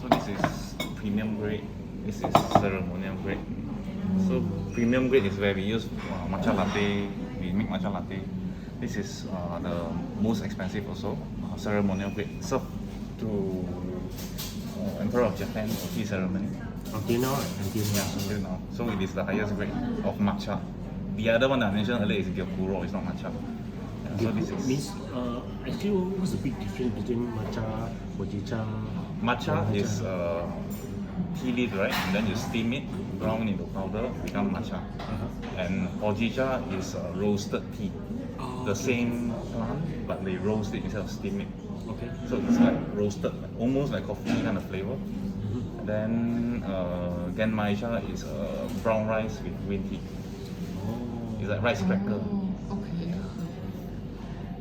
So this is premium grade. This is ceremonial grade. So premium grade is where we use matcha latte. We make matcha latte. This is the most expensive also, ceremonial grade. Served to Emperor of Japan for tea ceremony. Until now, Until now. So it is the highest grade of matcha. The other one that I mentioned earlier is gyokuro. It's not matcha. So this is means actually what's the big difference between matcha, hojicha? matcha is tea leaf, right? And then you steam it, ground into powder, become matcha. And hojicha is roasted tea. The same plant, but they roast it instead of steam it. Okay. So it's like roasted, almost like coffee kind of flavor. Then genmaicha is brown rice with green tea. It's like rice cracker. Okay.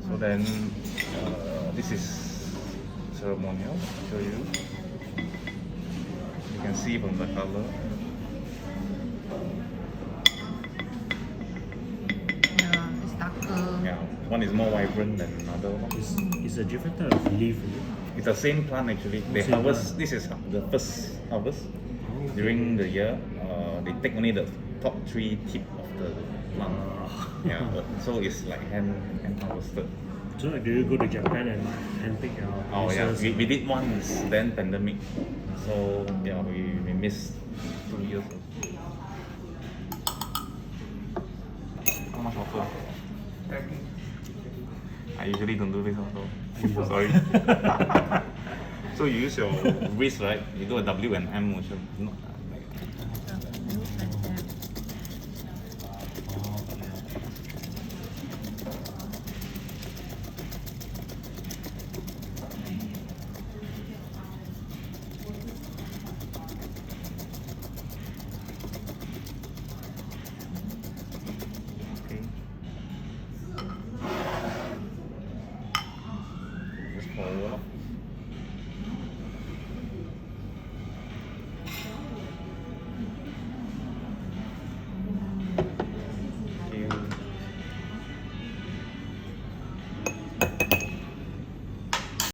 So then this is ceremonial. I'll show you. You can see from the color. Yeah, it's darker. Yeah, one is more vibrant than another one. It's a different type of leaf. It's the same plant actually. They Same harvest. This is the first harvest during the year. They take only the top 3 tip of the plant. Yeah, so it's like hand harvested. So do you go to Japan and handpick your Oh yeah, places? we did once, then pandemic. So yeah, we missed 2 years. How much water? I usually don't do this also. Sorry. So you use your wrist, right? You do a W and M motion.